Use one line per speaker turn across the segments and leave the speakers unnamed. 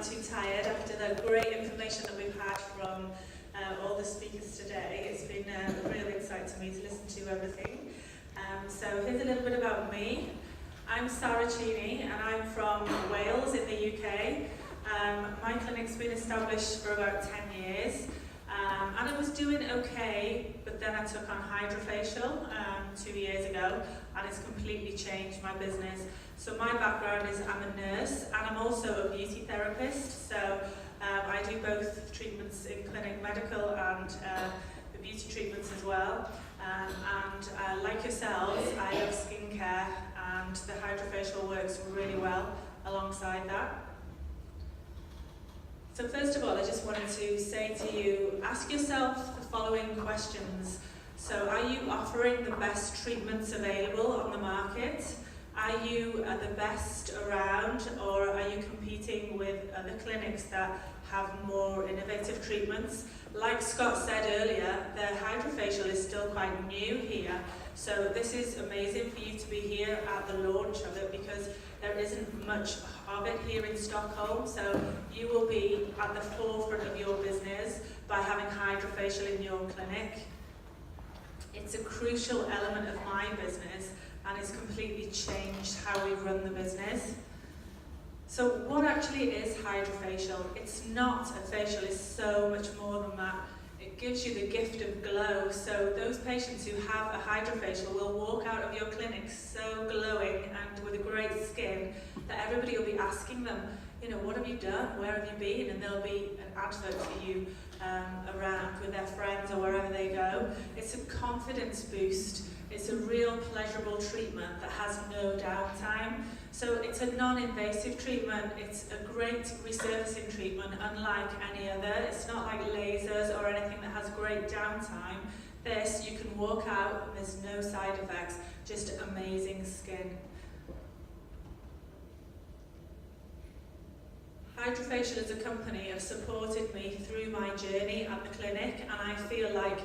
too tired after the great information that we've had from all the speakers today. It's been really exciting to me to listen to everything. So here's a little bit about me. I'm Sara Cheeney and I'm from Wales in the UK. My clinic's been established for about 10 years. And I was doing okay, but then I took on Hydrafacial 2 years ago, and it's completely changed my business. So my background is I'm a nurse, and I'm also a beauty therapist. So I do both treatments in clinic medical and the beauty treatments as well. And like yourselves, I love skincare, and the Hydrafacial works really well alongside that. So first of all, I just wanted to say to you, ask yourself the following questions. So are you offering the best treatments available on the market? Are you the best around, or are you competing with other clinics that have more innovative treatments? Like Scott said earlier, the Hydrafacial is still quite new here. So this is amazing for you to be here at the launch of it, because there isn't much of it here in Stockholm. So you will be at the forefront of your business by having Hydrafacial in your clinic. It's a crucial element of my business, and it's completely changed how we run the business. So what actually is Hydrafacial? It's not a facial, it's so much more than that. It gives you the gift of glow. So those patients who have a Hydrafacial will walk out of your clinic so glowing and with a great skin that everybody will be asking them, you know, what have you done? Where have you been? And there'll be an advert for you around with their friends or wherever they go. It's a confidence boost. It's a real pleasurable treatment that has no downtime. So it's a non-invasive treatment. It's a great resurfacing treatment, unlike any other. It's not like lasers or anything that has great downtime. This, you can walk out and there's no side effects, just amazing skin. Hydrafacial as a company have supported me through my journey at the clinic, and I feel like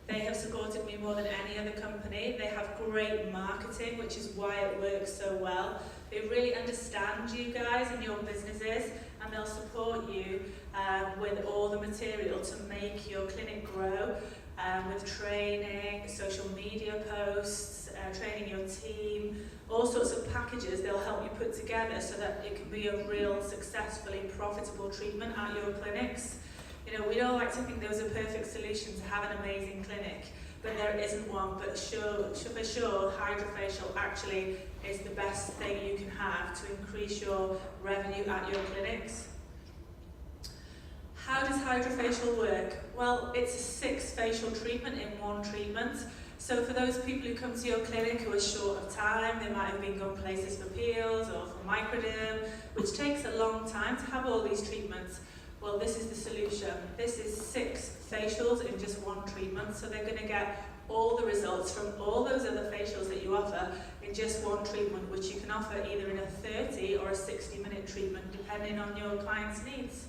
they have supported me more than any other company. They have great marketing, which is why it works so well. They really understand you guys and your businesses, and they'll support you with all the material to make your clinic grow, with training, social media posts, training your team, all sorts of packages they'll help you put together so that it can be a real successfully profitable treatment at your clinics. You know, we don't like to think there was a perfect solution to have an amazing clinic, but there isn't one. But for sure, Hydrafacial actually is the best thing you can have to increase your revenue at your clinics. How does Hydrafacial work? Well, it's a 6 facial treatment in one treatment. So for those people who come to your clinic who are short of time, they might have been going places for peels or for microderm, which takes a long time to have all these treatments. Well, this is the solution. This is 6 facials in just one treatment, so they're going to get all the results from all those other facials that you offer in just one treatment, which you can offer either in a 30 or a 60-minute treatment, depending on your client's needs.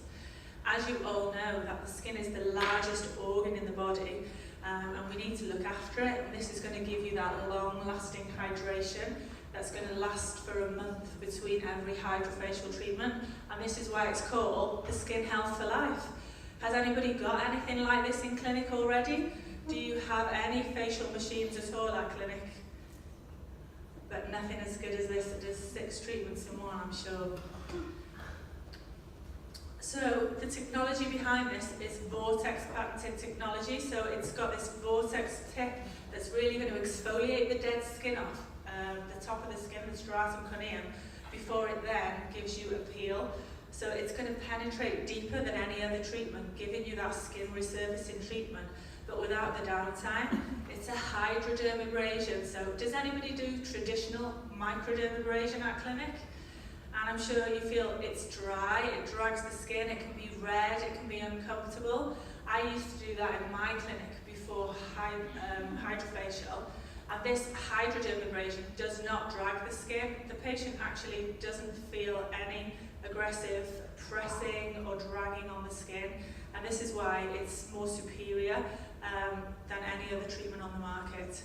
As you all know, that the skin is the largest organ in the body, and we need to look after it, and this is going to give you that long-lasting hydration that's going to last for a month between every Hydrafacial treatment, and this is why it's called the Skin Health for Life. Has anybody got anything like this in clinic already? Do you have any facial machines at all at clinic? But nothing as good as this. It does 6 treatments in one, I'm sure. So the technology behind this is vortex patented technology. So it's got this vortex tip that's really going to exfoliate the dead skin off the top of the skin, the stratum corneum, before it then gives you a peel. So it's going to penetrate deeper than any other treatment, giving you that skin resurfacing treatment, but without the downtime. It's a hydrodermabrasion. So does anybody do traditional microdermabrasion at clinic? And I'm sure you feel it's dry, it drags the skin, it can be red, it can be uncomfortable. I used to do that in my clinic before Hydrafacial. And this hydrodermabrasion does not drag the skin. The patient actually doesn't feel any aggressive pressing or dragging on the skin. And this is why it's more superior than any other treatment on the market.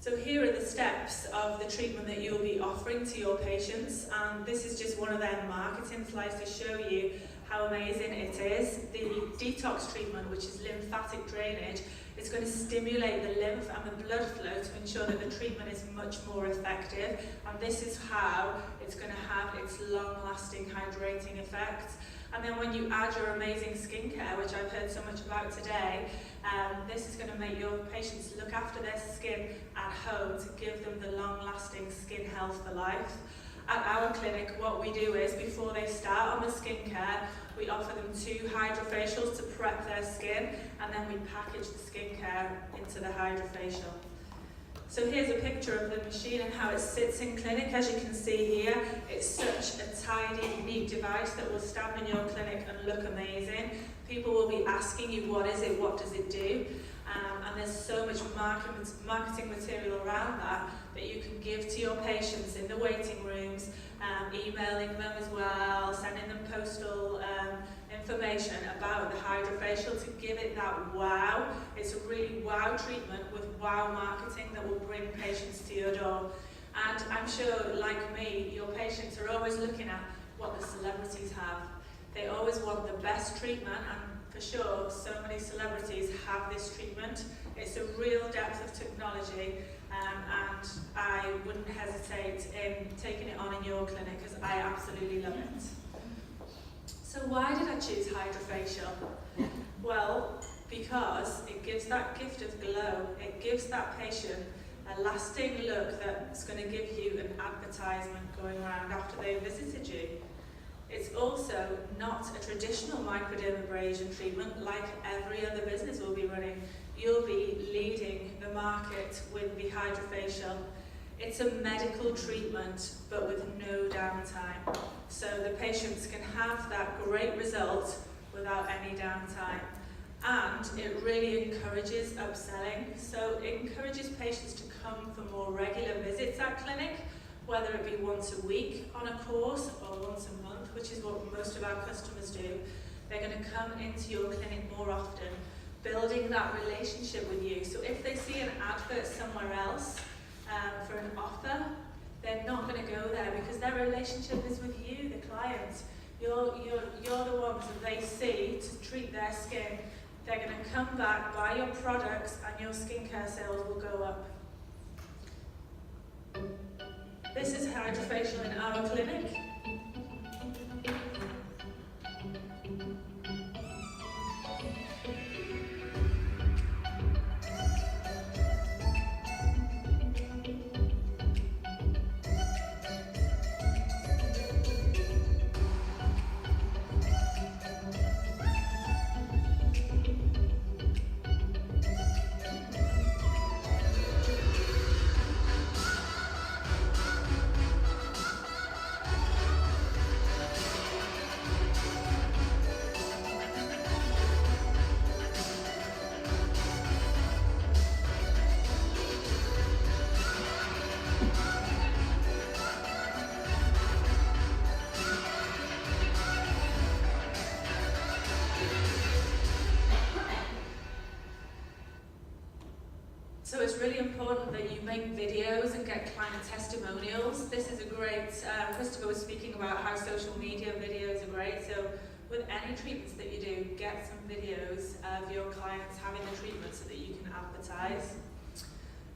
So here are the steps of the treatment that you'll be offering to your patients, and this is just one of their marketing slides to show you how amazing it is. The detox treatment, which is lymphatic drainage, is going to stimulate the lymph and the blood flow to ensure that the treatment is much more effective, and this is how it's going to have its long-lasting hydrating effect. And then when you add your amazing skincare, which I've heard so much about today, this is going to make your patients look after their skin at home to give them the long-lasting skin health for life. At our clinic, what we do is, before they start on the skincare, we offer them 2 Hydrafacials to prep their skin, and then we package the skincare into the Hydrafacial. So here's a picture of the machine and how it sits in clinic. As you can see here, it's such a tidy, unique device that will stand in your clinic and look amazing. People will be asking you, what is it, what does it do? And there's so much marketing material around that you can give to your patients in the waiting rooms, emailing them as well, sending them postal information about the Hydrafacial to give it that wow. It's a really wow treatment with wow marketing that will bring patients to your door. And I'm sure, like me, your patients are always looking at what the celebrities have. They always want the best treatment, and for sure, so many celebrities have this treatment. It's a real depth of technology, and I wouldn't hesitate in taking it on in your clinic, because I absolutely love it. So why did I choose Hydrafacial? Well, because it gives that gift of glow. It gives that patient a lasting look that's going to give you an advertisement going around after they've visited you. It's also not a traditional microdermabrasion treatment like every other business will be running. You'll be leading the market with the Hydrafacial. It's a medical treatment, but with no downtime. So the patients can have that great result without any downtime. And it really encourages upselling. So it encourages patients to come for more regular visits at clinic, whether it be once a week on a course or once a month, which is what most of our customers do. They're going to come into your clinic more often, building that relationship with you. So if they see an advert somewhere else for an offer, they're not going to go there because their relationship is with you, the client. You're the ones that they see to treat their skin. They're going to come back, buy your products, and your skincare sales will go up. This is Hydrafacial in our clinic. So it's really important that you make videos and get client testimonials. This is a great, Christopher was speaking about how social media videos are great. So with any treatments that you do, get some videos of your clients having the treatment so that you can advertise.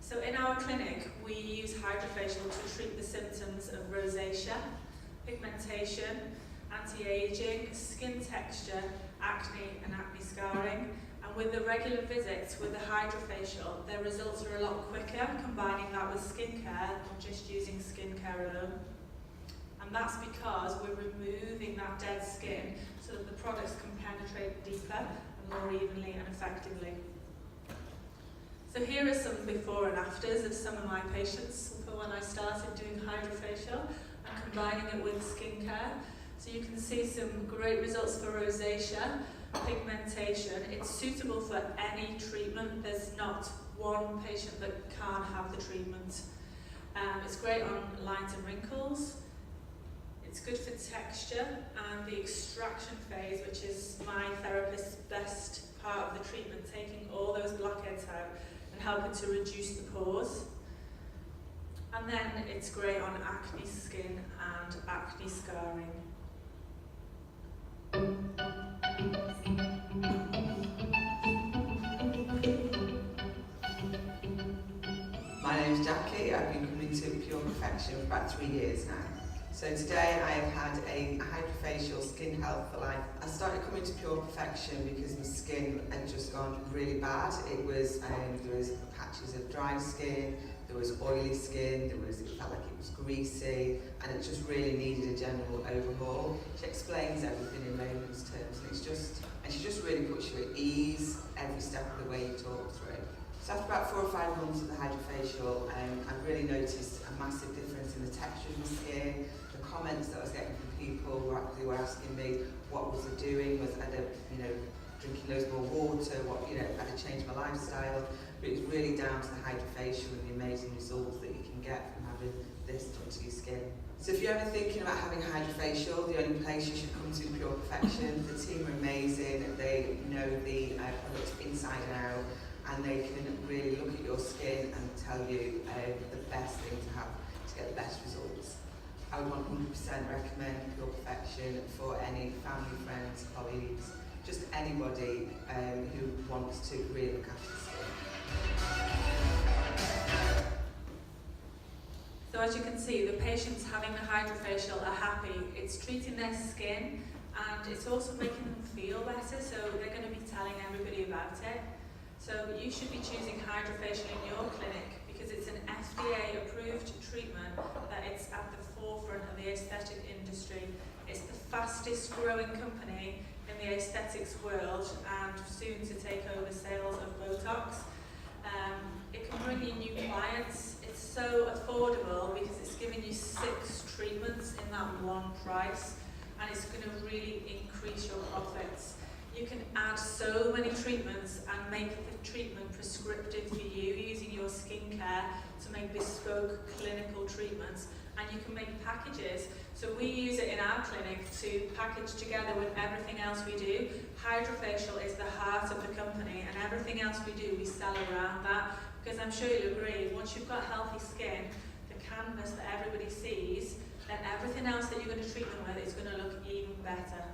So in our clinic, we use Hydrafacial to treat the symptoms of rosacea, pigmentation, anti-aging, skin texture, acne and acne scarring. And with the regular visits with the Hydrafacial, their results are a lot quicker, combining that with skincare than just using skincare alone. And that's because we're removing that dead skin so that the products can penetrate deeper and more evenly and effectively. So here are some before and afters of some of my patients for when I started doing Hydrafacial and combining it with skincare. So you can see some great results for rosacea, pigmentation. It's suitable for any treatment. There's not one patient that can't have the treatment. It's great on lines and wrinkles. It's good for texture and the extraction phase, which is my therapist's best part of the treatment, taking all those blackheads out and helping to reduce the pores. And then it's great on acne skin and acne scarring.
My name's Jackie. I've been coming to Pure Perfection for about 3 years now. So today I have had a Hydrafacial Skin Health for Life. I started coming to Pure Perfection because my skin had just gone really bad. It was, there was patches of dry skin, there was oily skin, it felt like it was greasy, and it just really needed a general overhaul. She explains everything in layman's terms, and she just really puts you at ease every step of the way you talk through. So after about 4 or 5 months of the Hydrafacial, I've really noticed a massive difference in the texture of my skin. The comments that I was getting from people who were asking me what was I doing, was I, drinking loads more water, had I changed my lifestyle. But it was really down to the Hydrafacial and the amazing results that you can get from having this done to your skin. So if you're ever thinking about having Hydrafacial, the only place you should come to is Pure Perfection. The team are amazing, they know the products inside and out, and they can really look at your skin and tell you the best thing to have to get the best results. I would 100% recommend Pure Perfection for any family, friends, colleagues, just anybody who wants to really look after the skin.
So as you can see, the patients having the Hydrafacial are happy. It's treating their skin and it's also making them feel better, so they're going to be telling everybody about it. So you should be choosing Hydrafacial in your clinic because it's an FDA approved treatment that it's at the forefront of the aesthetic industry. It's the fastest growing company in the aesthetics world and soon to take over sales of Botox. It can bring you new clients. It's so affordable because it's giving you 6 treatments in that one price, and it's going to really increase your profits. You can add so many treatments and make the treatment prescriptive for you using your skincare to make bespoke clinical treatments, and you can make packages. So we use it in our clinic to package together with everything else we do. Hydrafacial is the heart of the company, and everything else we do we sell around that, because I'm sure you'll agree, once you've got healthy skin, the canvas that everybody sees, then everything else that you're going to treat them with is going to look even better.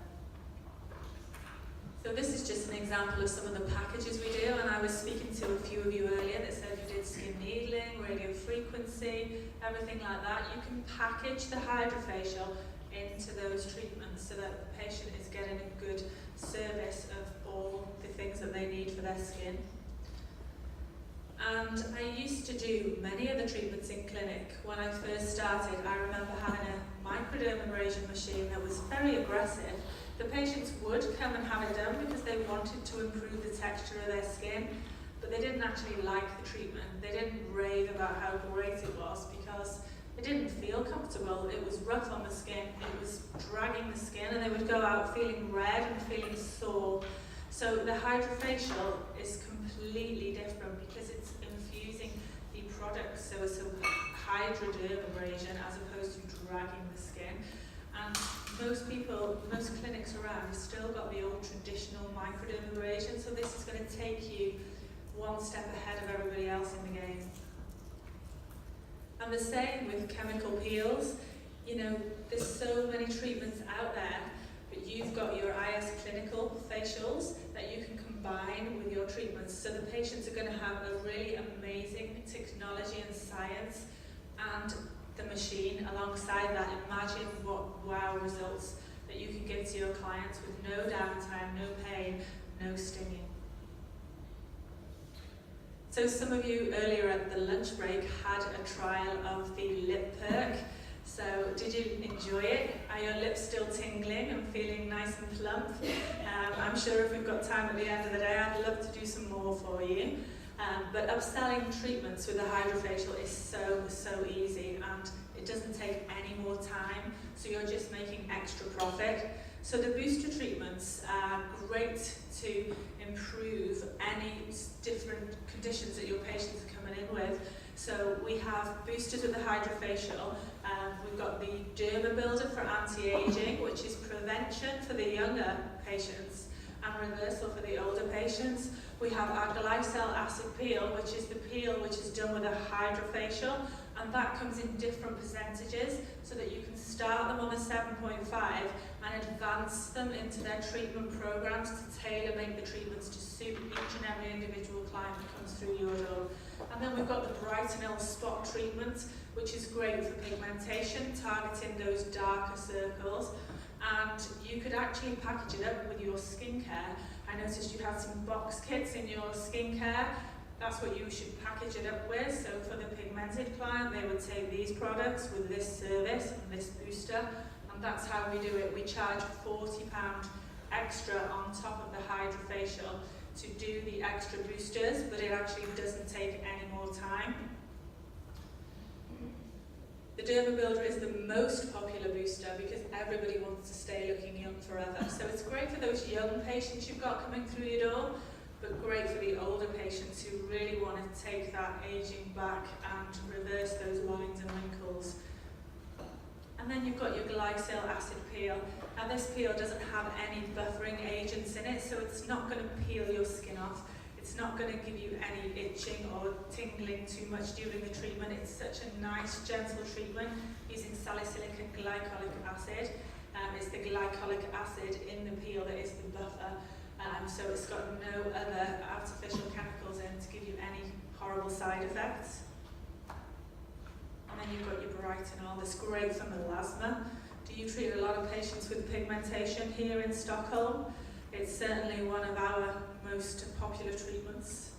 So this is just an example of some of the packages we do, and I was speaking to a few of you earlier that said you did skin needling, radio frequency, everything like that. You can package the Hydrafacial into those treatments so that the patient is getting a good service of all the things that they need for their skin. And I used to do many of the treatments in clinic. When I first started, I remember having a microdermabrasion machine that was very aggressive. The patients would come and have it done because they wanted to improve the texture of their skin, but they didn't actually like the treatment. They didn't rave about how great it was because it didn't feel comfortable. It was rough on the skin, it was dragging the skin, and they would go out feeling red and feeling sore. So the Hydrafacial is completely different because it's infusing the products, so it's a hydrodermabrasion as opposed to dragging the skin. And most clinics around have still got the old traditional microdermabrasion, so this is going to take you one step ahead of everybody else in the game. And the same with chemical peels. There's so many treatments out there, but you've got your IS clinical facials that you can combine with your treatments. So the patients are going to have a really amazing technology and science and the machine alongside that. Imagine what wow results that you can give to your clients with no downtime, no pain, no stinging. So some of you earlier at the lunch break had a trial of the lip perk. So did you enjoy it? Are your lips still tingling and feeling nice and plump? I'm sure if we've got time at the end of the day, I'd love to do some more for you. But upselling treatments with a Hydrafacial is so easy, and it doesn't take any more time, so you're just making extra profit. So the booster treatments are great to improve any different conditions that your patients are coming in with. So we have boosters with the Hydrafacial. We've got the Derma Builder for anti-aging, which is prevention for the younger patients and reversal for the older patients. We have our glycol acid peel, which is the peel which is done with a Hydrafacial, and that comes in different percentages so that you can start them on the 7.5 and advance them into their treatment programs to tailor make the treatments to suit each and every individual client that comes through your door. And then we've got the Brighten spot treatment, which is great for pigmentation, targeting those darker circles. And you could actually package it up with your skincare. I noticed you had some box kits in your skincare. That's what you should package it up with. So for the pigmented client, they would take these products with this service and this booster, and that's how we do it. We charge £40 extra on top of the Hydrafacial to do the extra boosters, but it actually doesn't take any more time. The Derma Builder is the most popular booster because everybody wants to stay looking young forever. So it's great for those young patients you've got coming through your door, but great for the older patients who really want to take that aging back and reverse those lines and wrinkles. And then you've got your glycol acid peel. Now this peel doesn't have any buffering agents in it, so it's not going to peel your skin off. It's not going to give you any itching or tingling too much during the treatment. It's such a nice, gentle treatment using salicylic and glycolic acid. It's the glycolic acid in the peel that is the buffer. So it's got no other artificial chemicals in to give you any horrible side effects. And then you've got your Brightenol, that's great for melasma. Do you treat a lot of patients with pigmentation here in Stockholm? It's certainly one of our most popular treatments.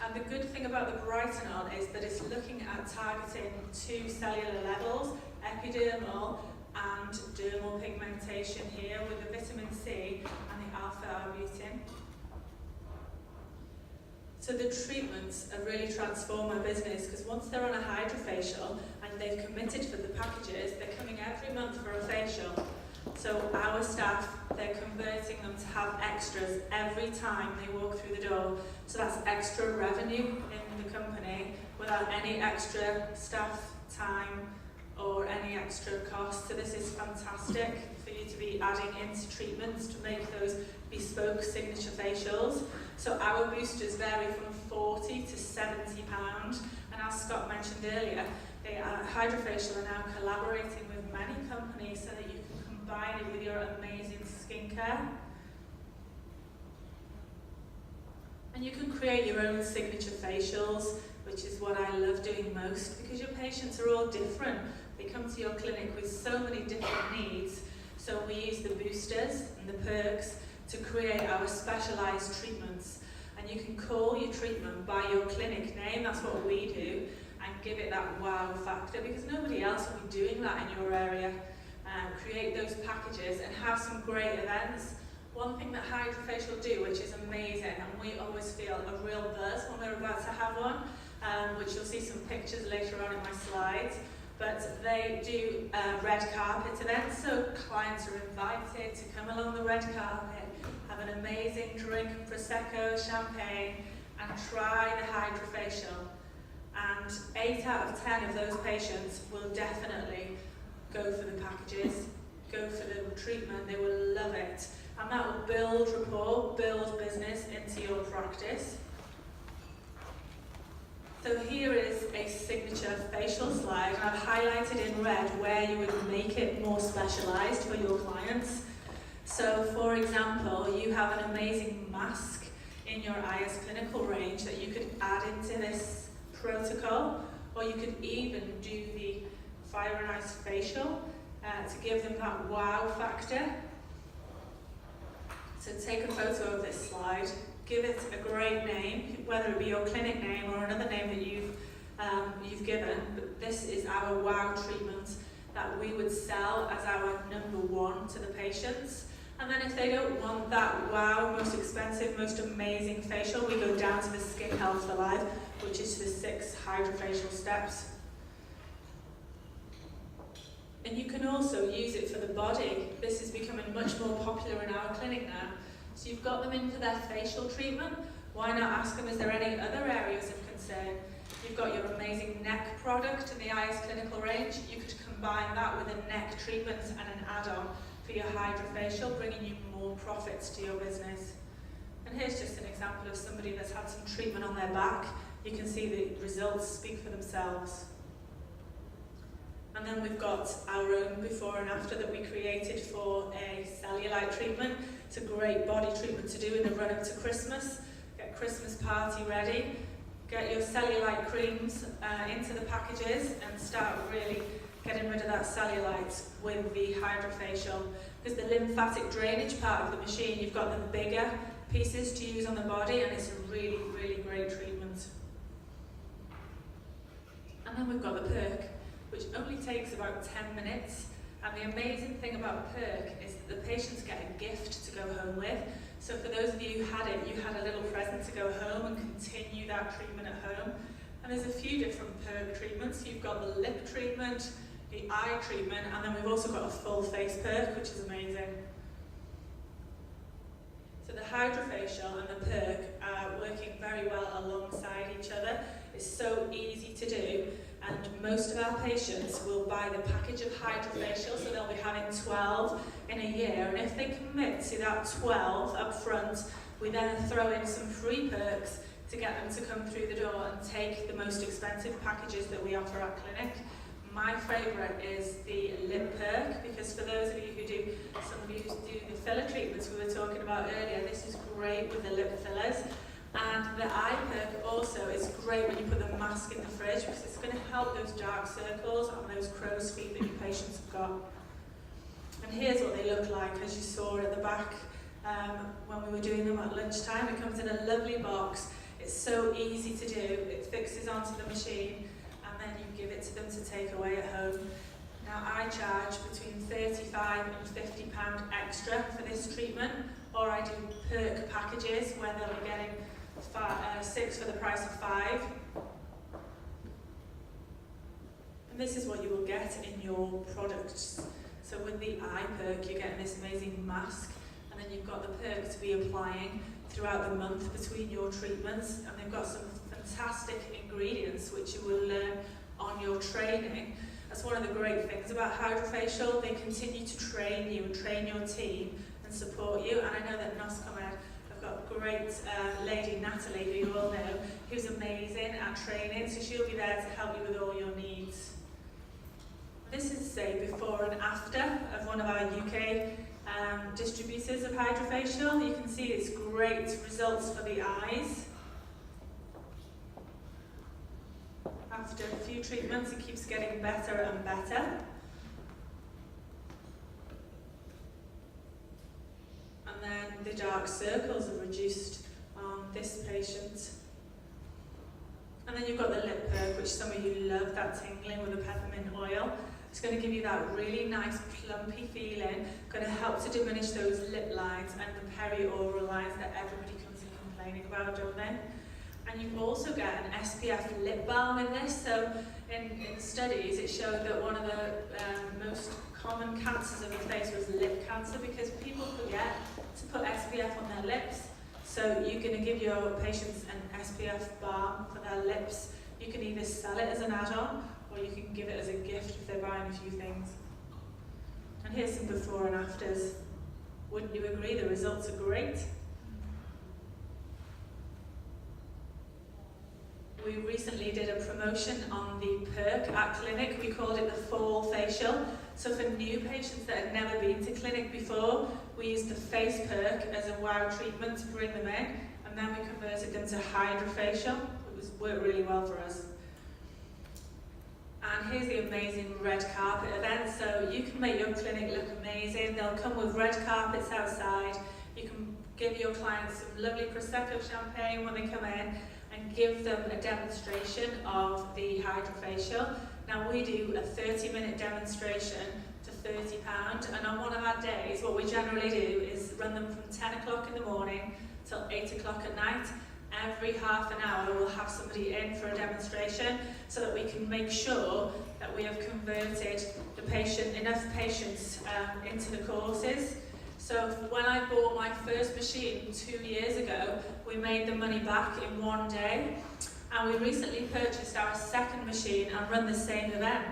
And the good thing about the Brightenol is that it's looking at targeting two cellular levels, epidermal and dermal pigmentation here with the vitamin C and the alpha-arbutin. So the treatments have really transformed my business because once they're on a Hydrafacial and they've committed for the packages, they're coming every month for a facial. So our staff, they're converting them to have extras every time they walk through the door. So that's extra revenue in the company without any extra staff time or any extra cost. So this is fantastic for you to be adding into treatments to make those bespoke signature facials. So our boosters vary from £40 to £70, and as Scott mentioned earlier, Hydrafacial are now collaborating with many companies so that you can combine it with your amazing skincare. And you can create your own signature facials, which is what I love doing most because your patients are all different. They come to your clinic with so many different needs. So we use the boosters and the perks to create our specialised treatments. And you can call your treatment by your clinic name, that's what we do, and give it that wow factor because nobody else will be doing that in your area. Create those packages and have some great events. One thing that Hydrafacial do, which is amazing, and we always feel a real buzz when we're about to have one, which you'll see some pictures later on in my slides, but they do red carpet events, so clients are invited to come along the red carpet, have an amazing drink of Prosecco, champagne, and try the Hydrafacial. And 8 out of 10 of those patients will definitely go for the packages, go for the treatment, they will love it. And that will build rapport, build business into your practice. So here is a signature facial slide, and I've highlighted in red where you would make it more specialised for your clients. So for example, you have an amazing mask in your IS clinical range that you could add into this protocol, or you could even do the Fire and Ice facial to give them that wow factor. So take a photo of this slide, give it a great name, whether it be your clinic name or another name that you've given, but this is our wow treatment that we would sell as our #1 to the patients. And then if they don't want that wow, most expensive, most amazing facial, we go down to the Skin Health for Life, which is the 6 Hydrafacial steps. And you can also use it for the body. This is becoming much more popular in our clinic now. So you've got them in for their facial treatment. Why not ask them, is there any other areas of concern? You've got your amazing neck product in the IS clinical range. You could combine that with a neck treatment and an add-on for your Hydrafacial, bringing you more profits to your business. And here's just an example of somebody that's had some treatment on their back. you can see the results speak for themselves. And then we've got our own before and after that we created for a cellulite treatment. It's a great body treatment to do in the run-up to Christmas. Get Christmas party ready. Get your cellulite creams into the packages and start really getting rid of that cellulite with the Hydrafacial. Because the lymphatic drainage part of the machine, you've got the bigger pieces to use on the body, and it's a really, really great treatment. And then we've got the perk, which only takes about 10 minutes. And the amazing thing about perk is that the patients get a gift to go home with. So for those of you who had it, you had a little present to go home and continue that treatment at home. And there's a few different perk treatments. You've got the lip treatment, the eye treatment, and then we've also got a full face perk, which is amazing. So the Hydrafacial and the perk are working very well alongside each other. It's so easy to do, and most of our patients will buy the package of Hydrafacial, so they'll be having 12 in a year, and if they commit to that 12 up front, we then throw in some free perks to get them to come through the door and take the most expensive packages that we offer at clinic. My favourite is the lip perk, because for those of you who do, some of you who do the filler treatments we were talking about earlier, this is great with the lip fillers. And the eye perk also is great when you put the mask in the fridge, because it's going to help those dark circles and those crow's feet that your patients have got. And here's what they look like, as you saw at the back when we were doing them at lunchtime. It comes in a lovely box. It's so easy to do. It fixes onto the machine, and then you give it to them to take away at home. Now I charge between £35 and £50 extra for this treatment, or I do perk packages where they'll be getting 6 for the price of 5. And this is what you will get in your products. So with the eye perk, you're getting this amazing mask, and then you've got the perk to be applying throughout the month between your treatments, and they've got some fantastic ingredients which you will learn on your training. That's one of the great things about Hydrafacial. They continue to train you and train your team and support you, and I know that Stockholm have got a great lady, Natalie, who you all know, who's amazing at training, so she'll be there to help you with all your needs. This is a before and after of one of our UK distributors of Hydrafacial. You can see it's great results for the eyes. After a few treatments, it keeps getting better and better. And then the dark circles are reduced on this patient. And then you've got the lip perk, which some of you love, that tingling with the peppermint oil. It's going to give you that really nice plumpy feeling, going to help to diminish those lip lines and the peri-oral lines that everybody comes in complaining about, don't they? And you also get an SPF lip balm in this. So in studies it showed that one of the most common cancers of the face was lip cancer, because people forget to put SPF on their lips. So you're going to give your patients an SPF balm for their lips. You can either sell it as an add-on, or you can give it as a gift if they're buying a few things. And here's some before and afters. Wouldn't you agree? The results are great. We recently did a promotion on the perk at clinic. We called it the fall facial. So for new patients that had never been to clinic before, we used the face perk as a wow treatment to bring them in, and then we converted them to Hydrafacial. It worked really well for us. And here's the amazing red carpet event. So you can make your clinic look amazing. They'll come with red carpets outside. You can give your clients some lovely Prosecco champagne when they come in, and give them a demonstration of the Hydrafacial. Now we do a 30-minute demonstration for £30, and on one of our days what we generally do is run them from 10 o'clock in the morning till 8 o'clock at night. Every half an hour we'll have somebody in for a demonstration, so that we can make sure that we have converted enough patients into the courses. So when I bought my first machine 2 years ago, we made the money back in one day, and we recently purchased our second machine and run the same event.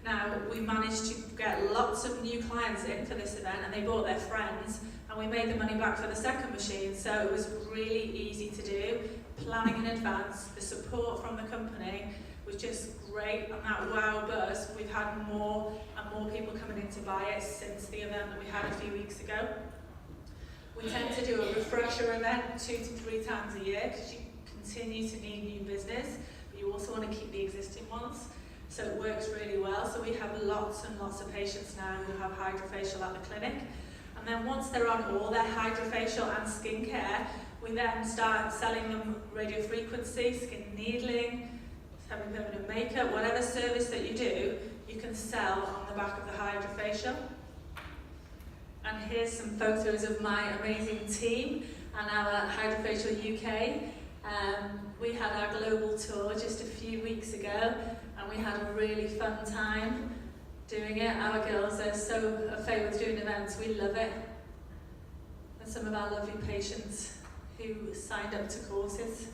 Now we managed to get lots of new clients in for this event, and they brought their friends, and we made the money back for the second machine. So it was really easy to do. planning in advance. The support from the company was just great, and that wow buzz, we've had more and more people coming in to buy it since the event that we had a few weeks ago. We tend to do a refresher event 2 to 3 times a year because you continue to need new business, but you also want to keep the existing ones. So it works really well. So we have lots and lots of patients now who have Hydrafacial at the clinic. And then once they're on all their Hydrafacial and skincare, we then start selling them radiofrequency, skin needling, having permanent makeup, whatever service that you do, you can sell on the back of the Hydrafacial. And here's some photos of my amazing team and our Hydrafacial UK. We had our global tour just a few weeks ago, and we had a really fun time doing it. Our girls are so afraid with doing events, we love it. And some of our lovely patients who signed up to courses.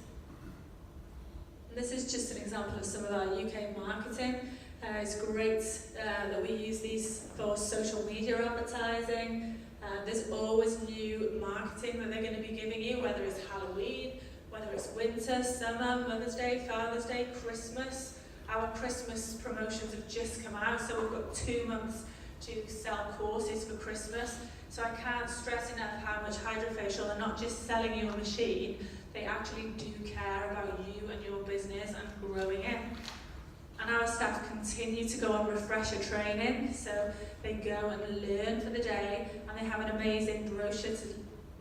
And this is just an example of some of our UK marketing. It's great that we use these for social media advertising. There's always new marketing that they're going to be giving you, whether it's Halloween, whether it's winter, summer, Mother's Day, Father's Day, Christmas. Our Christmas promotions have just come out, so we've got 2 months to sell courses for Christmas. So I can't stress enough how much Hydrafacial are not just selling you a machine, they actually do care about you and your business and growing it. And our staff continue to go on refresher training, so they go and learn for the day, and they have an amazing brochure to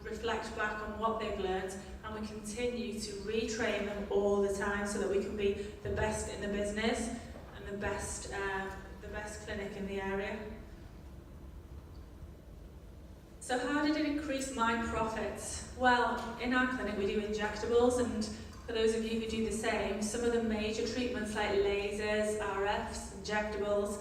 reflect back on what they've learned, and we continue to retrain them all the time so that we can be the best in the business and the best clinic in the area. So how did it increase my profits? Well, in our clinic we do injectables, and for those of you who do the same, some of the major treatments like lasers, RFs, injectables,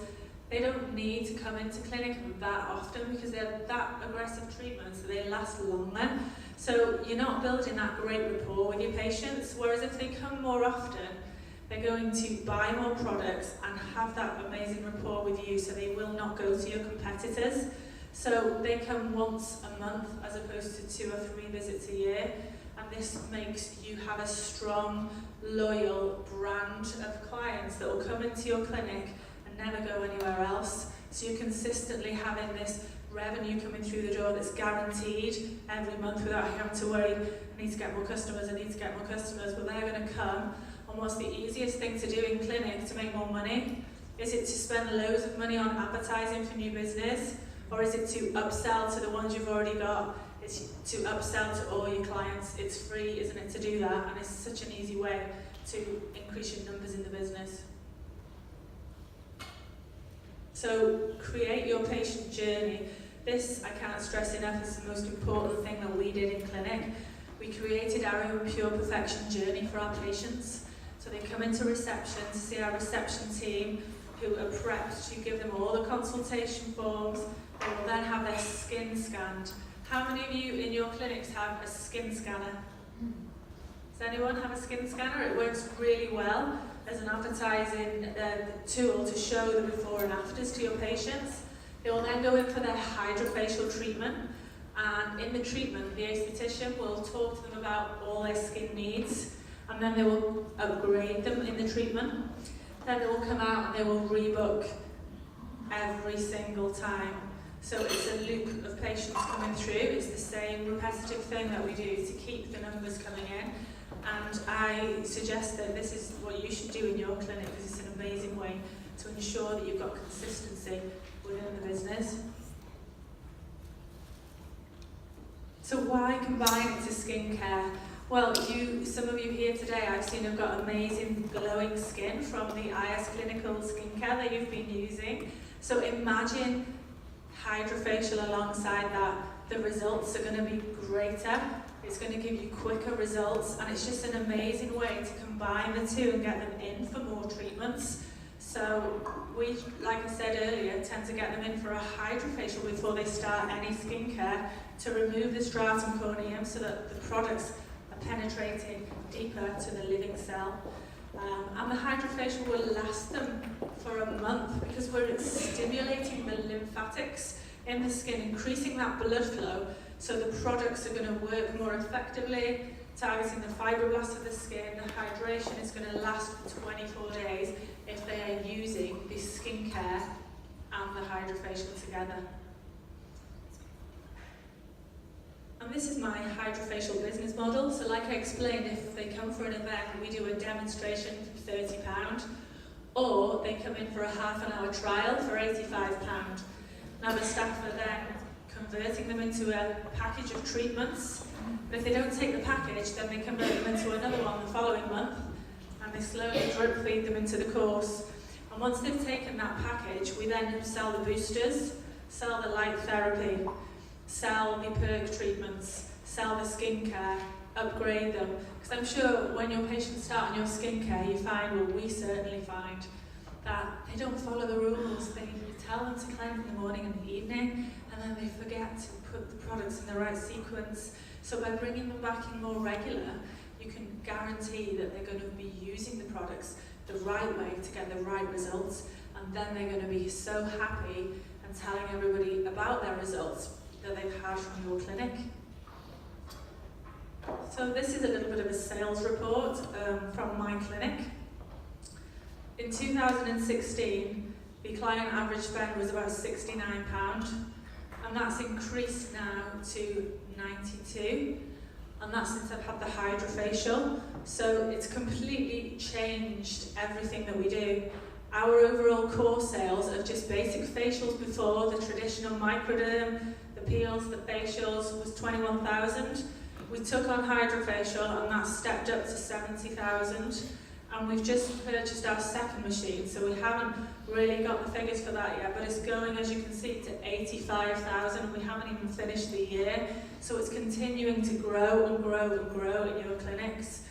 they don't need to come into clinic that often because they're that aggressive treatments, so they last longer. So you're not building that great rapport with your patients, whereas if they come more often, they're going to buy more products and have that amazing rapport with you, so they will not go to your competitors. So they come once a month as opposed to 2 or 3 visits a year. And this makes you have a strong, loyal brand of clients that will come into your clinic and never go anywhere else. So you're consistently having this revenue coming through the door that's guaranteed every month without having to worry, I need to get more customers, I need to get more customers, but they're going to come. And what's the easiest thing to do in clinic to make more money? Is it to spend loads of money on advertising for new business? Or is it to upsell to the ones you've already got? It's to upsell to all your clients. It's free, isn't it, to do that? And it's such an easy way to increase your numbers in the business. So create your patient journey. This, I can't stress enough, is the most important thing that we did in clinic. We created our own pure perfection journey for our patients. So they come into reception to see our reception team who are prepped to give them all the consultation forms. They will then have their skin scanned. How many of you in your clinics have a skin scanner? Does anyone have a skin scanner? It works really well as an advertising tool to show the before and afters to your patients. They will then go in for their Hydrafacial treatment, and in the treatment the aesthetician will talk to them about all their skin needs, and then they will upgrade them in the treatment. Then they will come out and they will rebook every single time. So it's a loop of patients coming through. It's the same repetitive thing that we do to keep the numbers coming in. And I suggest that this is what you should do in your clinic because it's an amazing way to ensure that you've got consistency within the business. So why combine it to skincare? Well, some of you here today I've seen have got amazing glowing skin from the IS Clinical skincare that you've been using. So imagine Hydrafacial alongside that. The results are going to be greater. It's going to give you quicker results, and it's just an amazing way to combine the two and get them in for more treatments. So we, like I said earlier, tend to get them in for a Hydrafacial before they start any skincare to remove the stratum corneum so that the products are penetrating deeper to the living cell. And the Hydrafacial will last them for a month because we're stimulating the lymphatics in the skin, increasing that blood flow, so the products are going to work more effectively, targeting the fibroblasts of the skin. The hydration is going to last for 24 days if they are using the skincare and the Hydrafacial together. And this is my Hydrafacial business model. So like I explained, if they come for an event, we do a demonstration for £30, or they come in for a half-an-hour trial for £85. Now the staff are then converting them into a package of treatments. But if they don't take the package, then they convert them into another one the following month, and they slowly drip feed them into the course. And once they've taken that package, we then sell the boosters, sell the light therapy, sell the perk treatments, sell the skincare, upgrade them. Because I'm sure when your patients start on your skincare, you find, well, we certainly find, that they don't follow the rules. They tell them to cleanse in the morning and the evening, and then they forget to put the products in the right sequence. So by bringing them back in more regular, you can guarantee that they're going to be using the products the right way to get the right results, and then they're going to be so happy and telling everybody about their results that they've had from your clinic. So this is a little bit of a sales report from my clinic. In 2016, the client average spend was about £69, and that's increased now to 92, and that's since I've had the Hydrafacial. So it's completely changed everything that we do. Our overall core sales of just basic facials before, the traditional microderm, the peels, the facials, was 21,000. We took on Hydrafacial, and that stepped up to 70,000. And we've just purchased our second machine, so we haven't really got the figures for that yet, but it's going, as you can see, to 85,000. We haven't even finished the year, so it's continuing to grow and grow and grow at your clinics.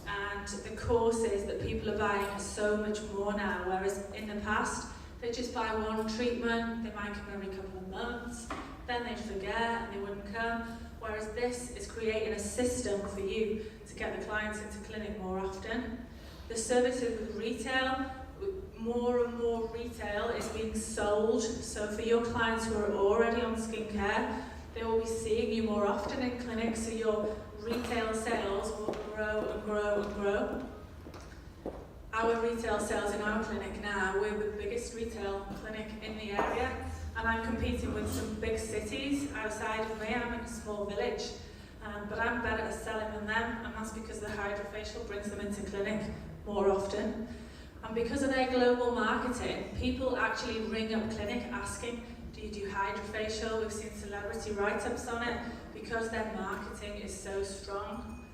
And the courses that people are buying are so much more now, whereas in the past, they just buy one treatment, they might come every couple of months, then they'd forget and they wouldn't come. Whereas this is creating a system for you to get the clients into clinic more often. The services with retail, more and more retail is being sold. So for your clients who are already on skincare, they will be seeing you more often in clinic, so your retail sales will grow and grow and grow. Our retail sales in our clinic now, we're the biggest retail clinic in the area, and I'm competing with some big cities outside of me. I'm in a small village, but I'm better at selling than them, and that's because the Hydrafacial brings them into clinic more often. And because of their global marketing, people actually ring up clinic asking, do you do Hydrafacial? We've seen celebrity write-ups on it, because their marketing is so strong.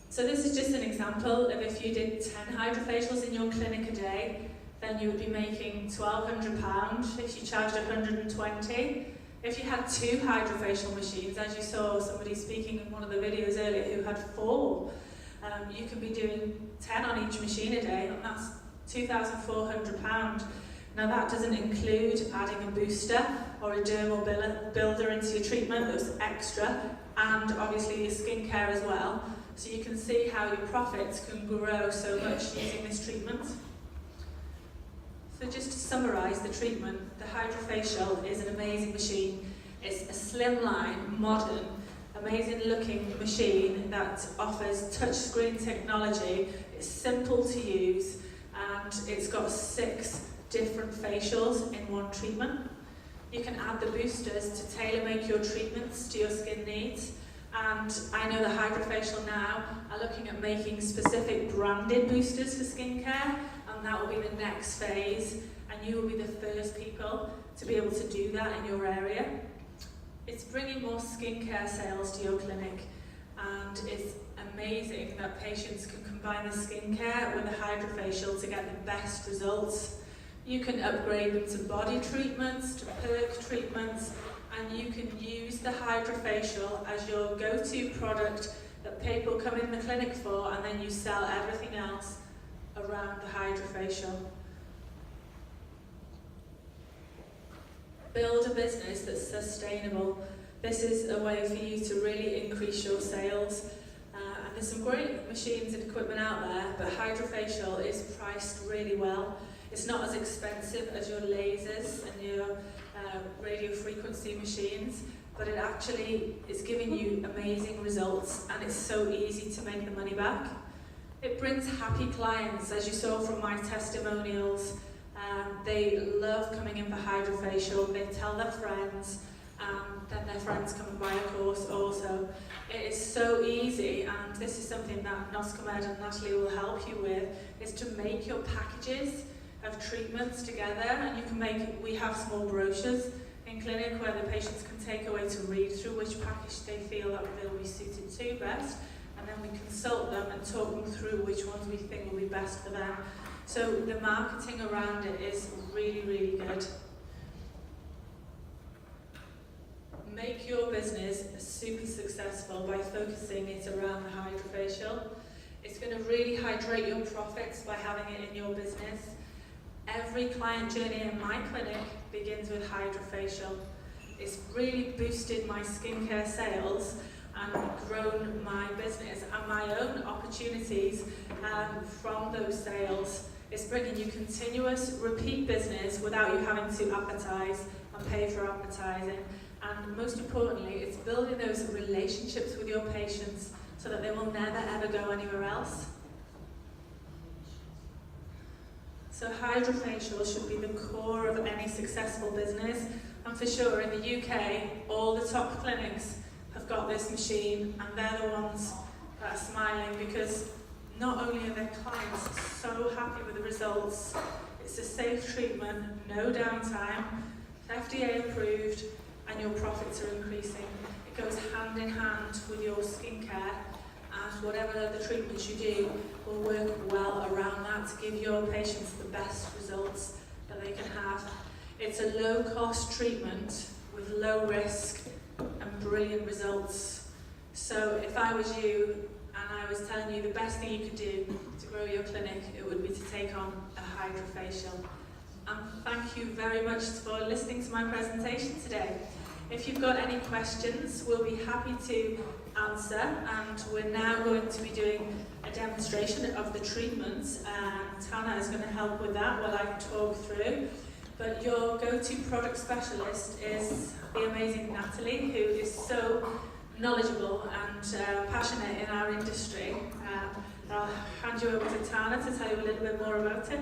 So this is just an example of if you did 10 Hydrafacials in your clinic a day, then you would be making £1,200 if you charged 120. If you had 2 Hydrafacial machines, as you saw somebody speaking in one of the videos earlier who had 4, you can be doing 10 on each machine a day, and that's £2,400. Now that doesn't include adding a booster or a dermal builder into your treatment, that's extra, and obviously your skincare as well. So you can see how your profits can grow so much using this treatment. So just to summarise the treatment, the Hydrafacial is an amazing machine. It's a slimline, modern, amazing looking machine that offers touchscreen technology. It's simple to use, and it's got 6 different facials in one treatment. You can add the boosters to tailor make your treatments to your skin needs. And I know the Hydrafacial now are looking at making specific branded boosters for skincare, and that will be the next phase, and you will be the first people to be able to do that in your area. It's bringing more skincare sales to your clinic, and it's amazing that patients can combine the skincare with the Hydrafacial to get the best results. You can upgrade them to body treatments, to perk treatments, and you can use the Hydrafacial as your go-to product that people come in the clinic for, and then you sell everything else around the Hydrafacial. Build a business that's sustainable. This is a way for you to really increase your sales. And there's some great machines and equipment out there, but Hydrafacial is priced really well. It's not as expensive as your lasers and your radio frequency machines. but it actually is giving you amazing results, and it's so easy to make the money back. It brings happy clients, as you saw from my testimonials. They love coming in for Hydrafacial, they tell their friends, then their friends come and buy a course also. It is so easy, and this is something that Noscomed and Natalie will help you with, is to make your packages of treatments together, and you can make, we have small brochures in clinic where the patients can take away to read through which package they feel that they'll be suited to best, and then we consult them and talk them through which ones we think will be best for them. So the marketing around it is really, really good. Make your business super successful by focusing it around the Hydrafacial. It's going to really hydrate your profits by having it in your business. Every client journey in my clinic begins with Hydrafacial. It's really boosted my skincare sales and grown my business and my own opportunities from those sales. It's bringing you continuous repeat business without you having to advertise and pay for advertising. And most importantly, it's building those relationships with your patients so that they will never ever go anywhere else. So Hydrafacial should be the core of any successful business, and for sure in the UK, all the top clinics have got this machine, and they're the ones that are smiling because not only are their clients so happy with the results, it's a safe treatment, no downtime, FDA approved, and your profits are increasing. It goes hand in hand with your skincare, and whatever other treatments you do will work well around that to give your patients the best results that they can have. It's a low-cost treatment with low risk and brilliant results. So if I was you and I was telling you the best thing you could do to grow your clinic, it would be to take on a Hydrafacial. And thank you very much for listening to my presentation today. If you've got any questions, we'll be happy to answer, and we're now going to be doing a demonstration of the treatments, and Tana is going to help with that while I talk through. But your go-to product specialist is the amazing Natalie, who is so knowledgeable and passionate in our industry. I'll hand you over to Tana to tell you a little bit more about it.